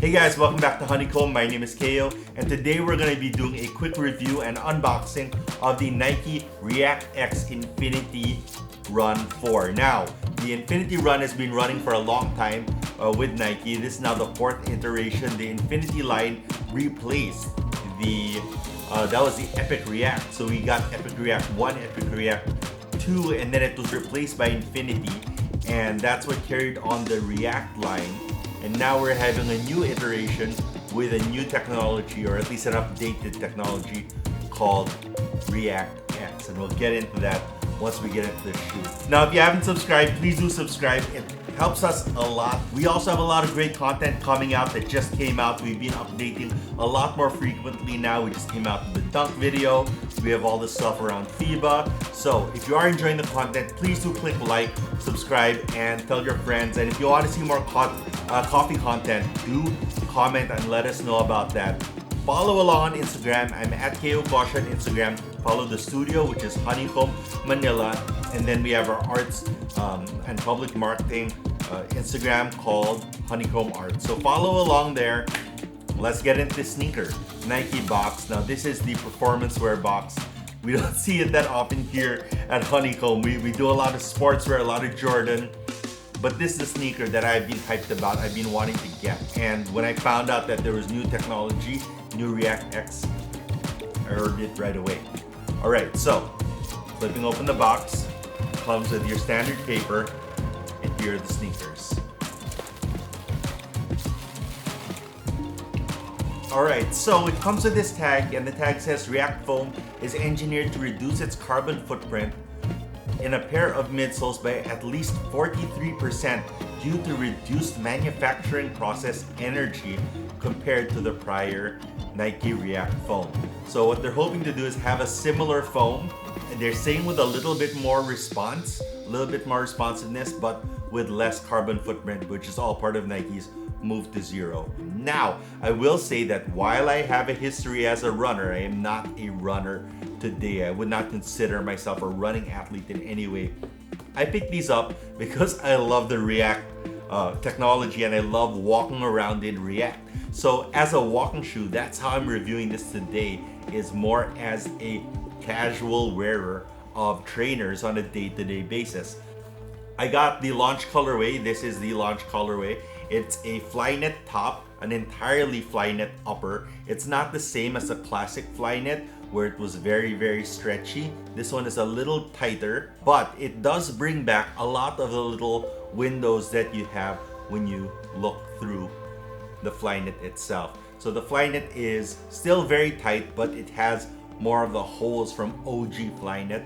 Hey guys, welcome back to Honeycomb. My name is Keo, and today we're going to be doing a quick review and unboxing of the Nike ReactX Infinity Run 4. Now, the Infinity Run has been running for a long time with Nike. This is now the fourth iteration. The Infinity line replaced that was the Epic React. So we got Epic React 1, Epic React 2, and then it was replaced by Infinity. And that's what carried on the React line. And now we're having a new iteration with a new technology, or at least an updated technology called ReactX. And we'll get into that once we get into the shoe. Now, if you haven't subscribed, please do subscribe. It helps us a lot. We also have a lot of great content coming out that just came out. We've been updating a lot more frequently now. We just came out with the dunk video. We have all this stuff around FIBA. So if you are enjoying the content, please do click like, subscribe, and tell your friends. And if you want to see more coffee content, do comment and let us know about that. Follow along on Instagram. I'm at KO Kosha on Instagram. Follow the studio, which is Honeycomb Manila. And then we have our arts and public marketing Instagram called Honeycomb Art. So follow along there. Let's get into the sneaker. Nike box. Now this is the performance wear box. We don't see it that often here at Honeycomb. We do a lot of sportswear, a lot of Jordan. But this is a sneaker that I've been hyped about. I've been wanting to get. And when I found out that there was new technology, new ReactX, I ordered it right away. Alright, so flipping open the box, comes with your standard paper, and here are the sneakers. Alright, so it comes with this tag, and the tag says React Foam is engineered to reduce its carbon footprint in a pair of midsoles by at least 43% due to reduced manufacturing process energy compared to the prior Nike React foam. So what they're hoping to do is have a similar foam, and they're saying with a little bit more response, a little bit more responsiveness, but with less carbon footprint, which is all part of Nike's move to zero. Now, I will say that while I have a history as a runner, I am not a runner today. I would not consider myself a running athlete in any way. I picked these up because I love the React technology, and I love walking around in React. So as a walking shoe, that's how I'm reviewing this today, is more as a casual wearer of trainers on a day-to-day basis. I got the launch colorway. This is the launch colorway. It's a Flyknit top, an entirely Flyknit upper. It's not the same as the classic Flyknit where it was very, very stretchy. This one is a little tighter, but it does bring back a lot of the little windows that you have when you look through the Flyknit itself. So the Flyknit is still very tight, but it has more of the holes from OG Flyknit.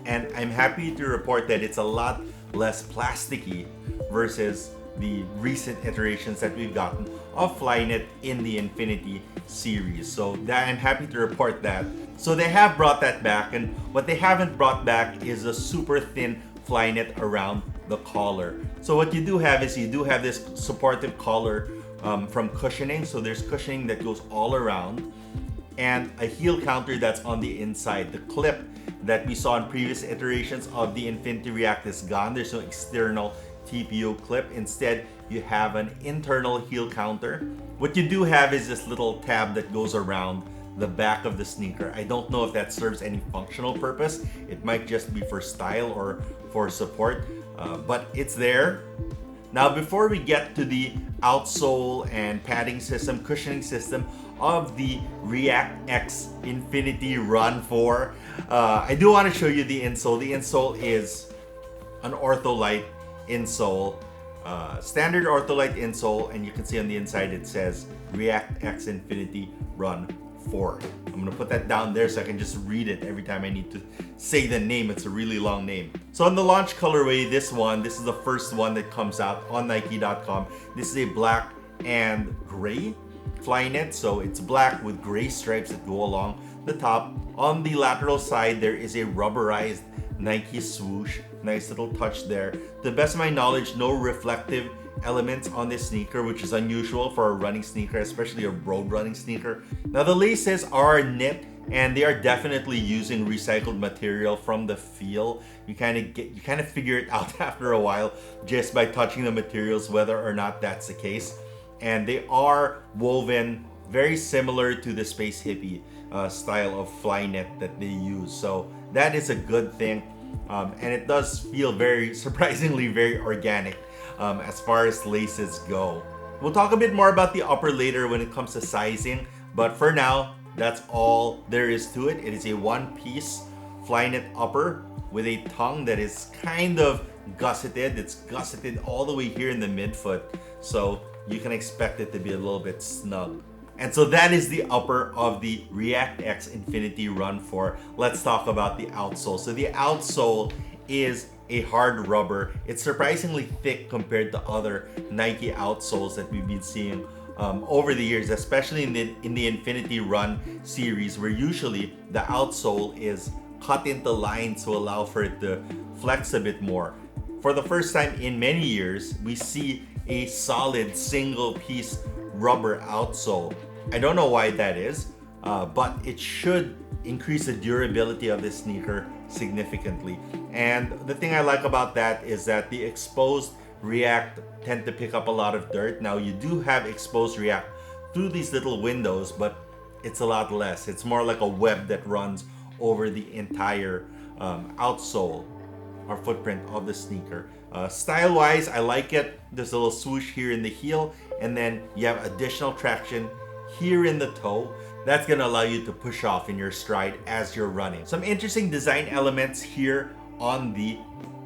And I'm happy to report that it's a lot less plasticky versus the recent iterations that we've gotten of Flyknit in the Infinity series. So I'm happy to report that. So they have brought that back, and what they haven't brought back is a super thin Flyknit around the collar. So what you do have is you do have this supportive collar from cushioning. So there's cushioning that goes all around, and a heel counter that's on the inside. The clip that we saw in previous iterations of the Infinity React is gone. There's no external TPO clip. Instead, you have an internal heel counter. What you do have is this little tab that goes around the back of the sneaker. I don't know if that serves any functional purpose. It might just be for style or for support, but it's there. Now, before we get to the outsole and padding system, cushioning system of the ReactX Infinity Run 4, I do want to show you the insole. The insole is an Ortholite insole, standard Ortholite insole, and you can see on the inside it says ReactX Infinity Run 4. I'm gonna put that down there so I can just read it every time I need to say the name. It's a really long name. So on the launch colorway, this is the first one that comes out on Nike.com. This is a black and gray Flyknit. So it's black with gray stripes that go along the top. On the lateral side, there is a rubberized Nike swoosh. Nice little touch there. To the best of my knowledge, no reflective elements on this sneaker, which is unusual for a running sneaker, especially a road running sneaker. Now the laces are knit, and they are definitely using recycled material from the feel. You kind of figure it out after a while just by touching the materials whether or not that's the case. and they are woven very similar to the Space Hippie style of Flyknit that they use. So that is a good thing, and it does feel very surprisingly very organic as far as laces go. We'll talk a bit more about the upper later when it comes to sizing, but for now, that's all there is to it. It is a one-piece Flyknit upper with a tongue that is kind of gusseted. It's gusseted all the way here in the midfoot, so you can expect it to be a little bit snug. And so that is the upper of the ReactX Infinity Run 4. Let's talk about the outsole. So the outsole is a hard rubber. It's surprisingly thick compared to other Nike outsoles that we've been seeing over the years, especially in the Infinity Run series, where usually the outsole is cut into lines to allow for it to flex a bit more. For the first time in many years, we see a solid single piece rubber outsole. I don't know why that is, but it should increase the durability of this sneaker significantly. And the thing I like about that is that the exposed React tend to pick up a lot of dirt. Now you do have exposed React through these little windows, but it's a lot less. It's more like a web that runs over the entire outsole or footprint of the sneaker. Style-wise, I like it. There's a little swoosh here in the heel, and then you have additional traction here in the toe. That's gonna allow you to push off in your stride as you're running. Some interesting design elements here on the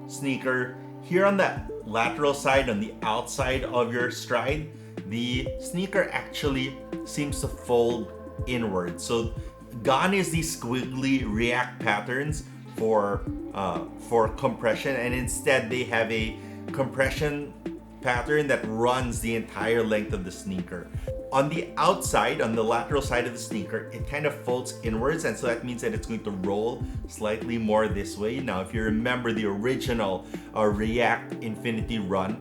sneaker. Here on the lateral side, on the outside of your stride, the sneaker actually seems to fold inward. So gone is these squiggly React patterns for compression, and instead they have a compression pattern that runs the entire length of the sneaker. On the outside, on the lateral side of the sneaker, it kind of folds inwards, and so that means that it's going to roll slightly more this way. Now, if you remember, the original React Infinity Run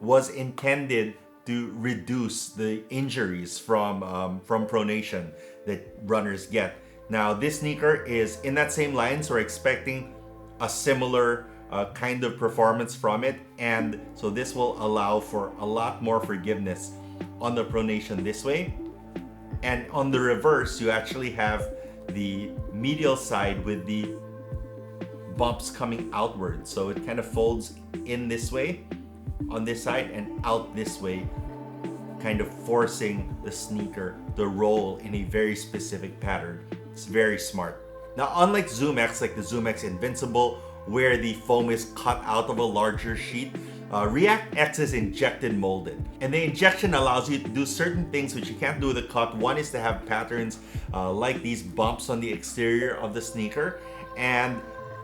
was intended to reduce the injuries from pronation that runners get. Now, this sneaker is in that same line, so we're expecting a similar kind of performance from it, and so this will allow for a lot more forgiveness on the pronation this way. And on the reverse, you actually have the medial side with the bumps coming outward, so it kind of folds in this way on this side and out this way, kind of forcing the sneaker to roll in a very specific pattern. It's very smart. Now, unlike ZoomX, like the ZoomX Invincible, where the foam is cut out of a larger sheet, ReactX is injected molded. And the injection allows you to do certain things which you can't do with a cut. One is to have patterns like these bumps on the exterior of the sneaker. And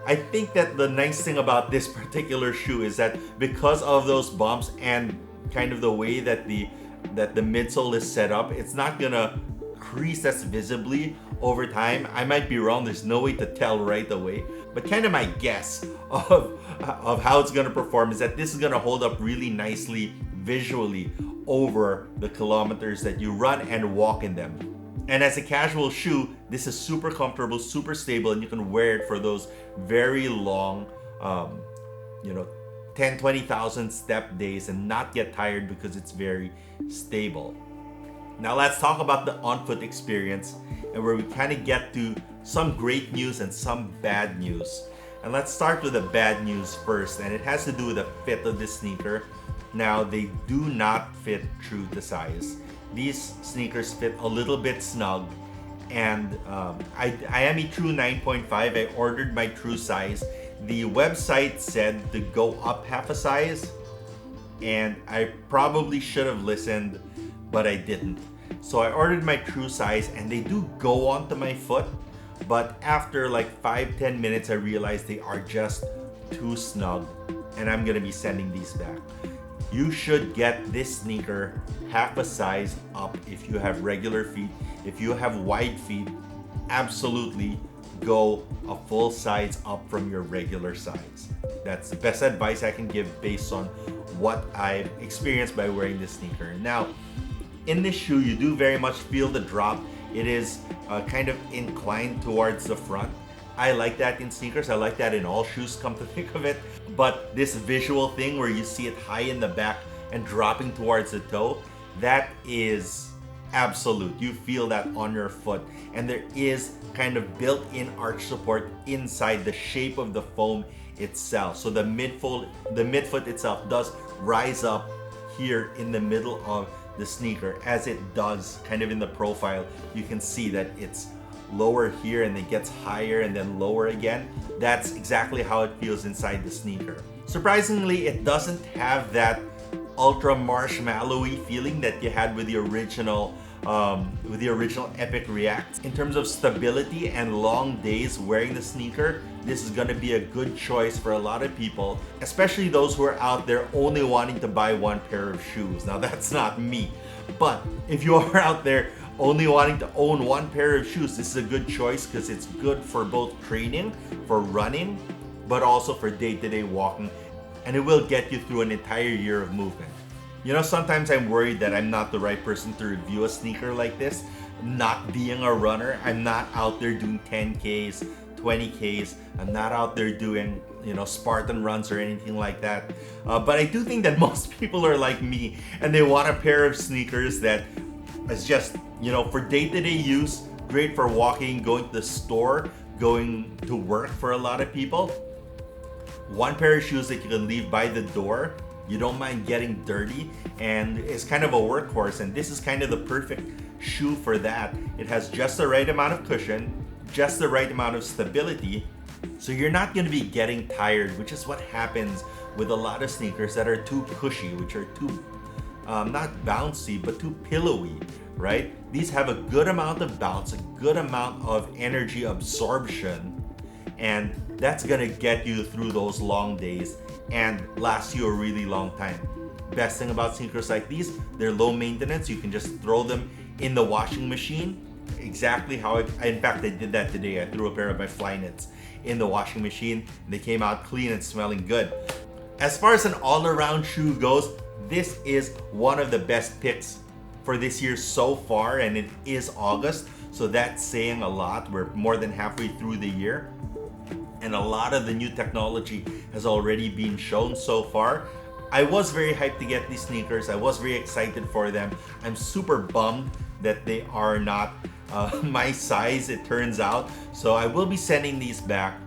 I think that the nice thing about this particular shoe is that because of those bumps and kind of the way that the midsole is set up, it's not gonna crease as visibly over time. I might be wrong, there's no way to tell right away, but kind of my guess of how it's gonna perform is that this is gonna hold up really nicely visually over the kilometers that you run and walk in them. And as a casual shoe, this is super comfortable, super stable, and you can wear it for those very long, 10, 20,000 step days and not get tired because it's very stable. Now let's talk about the on-foot experience, and where we kind of get to some great news and some bad news. And let's start with the bad news first, and it has to do with the fit of this sneaker. Now, they do not fit true to size. These sneakers fit a little bit snug, and I am a true 9.5. I ordered my true size. The website said to go up half a size, and I probably should have listened, but I didn't. So I ordered my true size, and they do go onto my foot, but after like 5-10 minutes, I realized they are just too snug, and I'm gonna be sending these back. You should get this sneaker half a size up if you have regular feet. If you have wide feet, absolutely go a full size up from your regular size. That's the best advice I can give based on what I've experienced by wearing this sneaker. Now, in this shoe, you do very much feel the drop. It is kind of inclined towards the front. I like that in sneakers. I like that in all shoes, come to think of it. But this visual thing where you see it high in the back and dropping towards the toe, that is absolute. You feel that on your foot, and there is kind of built-in arch support inside the shape of the foam itself. So the midfoot itself does rise up here in the middle of the sneaker, as it does kind of in the profile. You can see that it's lower here and it gets higher and then lower again. That's exactly how it feels inside the sneaker. Surprisingly, it doesn't have that ultra marshmallowy feeling that you had with the original Epic React. In terms of stability and long days wearing the sneaker, this is gonna be a good choice for a lot of people, especially those who are out there only wanting to buy one pair of shoes. Now that's not me, but if you are out there only wanting to own one pair of shoes, this is a good choice because it's good for both training, for running, but also for day-to-day walking, and it will get you through an entire year of movement. You know, sometimes I'm worried that I'm not the right person to review a sneaker like this. Not being a runner, I'm not out there doing 10Ks, 20Ks. I'm not out there doing, you know, Spartan runs or anything like that. But I do think that most people are like me and they want a pair of sneakers that is just, you know, for day-to-day use, great for walking, going to the store, going to work for a lot of people. One pair of shoes that you can leave by the door, you don't mind getting dirty, and it's kind of a workhorse, and this is kind of the perfect shoe for that. It has just the right amount of cushion, just the right amount of stability, so you're not going to be getting tired, which is what happens with a lot of sneakers that are too cushy, which are too not bouncy but too pillowy, right? These have a good amount of bounce, a good amount of energy absorption, and that's gonna get you through those long days and last you a really long time. Best thing about sneakers like these, they're low maintenance. You can just throw them in the washing machine, exactly how in fact I did that today. I threw a pair of my Flyknits in the washing machine and they came out clean and smelling good. As far as an all-around shoe goes, this is one of the best picks for this year so far, and it is August, so that's saying a lot. We're more than halfway through the year, and a lot of the new technology has already been shown so far. I was very hyped to get these sneakers. I was very excited for them. I'm super bummed that they are not my size, it turns out. So I will be sending these back,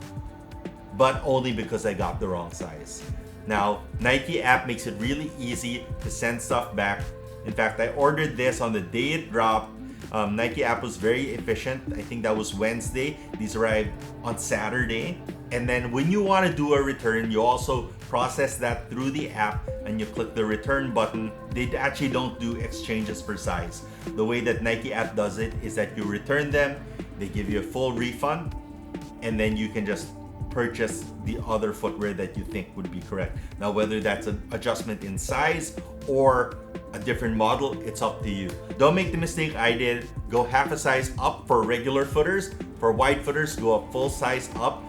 but only because I got the wrong size. Now, Nike app makes it really easy to send stuff back. In fact, I ordered this on the day it dropped. Nike app was very efficient. I think that was Wednesday. These arrived on Saturday. And then when you want to do a return, you also process that through the app and you click the return button. They actually don't do exchanges per size. The way that Nike app does it is that you return them, they give you a full refund, and then you can just purchase the other footwear that you think would be correct. Now, whether that's an adjustment in size or a different model, it's up to you. Don't make the mistake I did. Go half a size up for regular footers. For wide footers, go a full size up.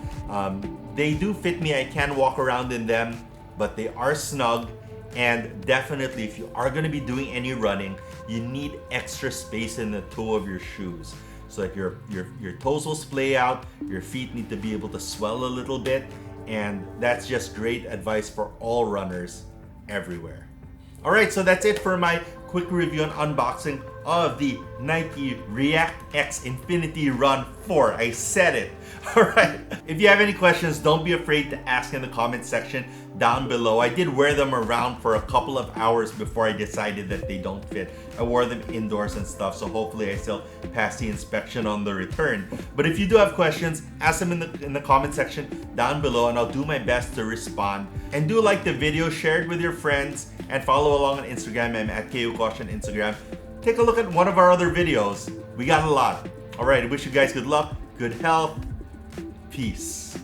They do fit me. I can walk around in them, but they are snug. And definitely, if you are going to be doing any running, you need extra space in the toe of your shoes, so that your toes will splay out, your feet need to be able to swell a little bit, and that's just great advice for all runners everywhere. All right, so that's it for my quick review and unboxing of the Nike ReactX Infinity Run 4. I said it. All right. If you have any questions, don't be afraid to ask in the comment section down below. I did wear them around for a couple of hours before I decided that they don't fit. I wore them indoors and stuff, so hopefully I still pass the inspection on the return. But if you do have questions, ask them in the comment section down below, and I'll do my best to respond. And do like the video, share it with your friends, and follow along on Instagram. I'm at KUKosh on Instagram. Take a look at one of our other videos. We got a lot. All right, I wish you guys good luck, good health, peace.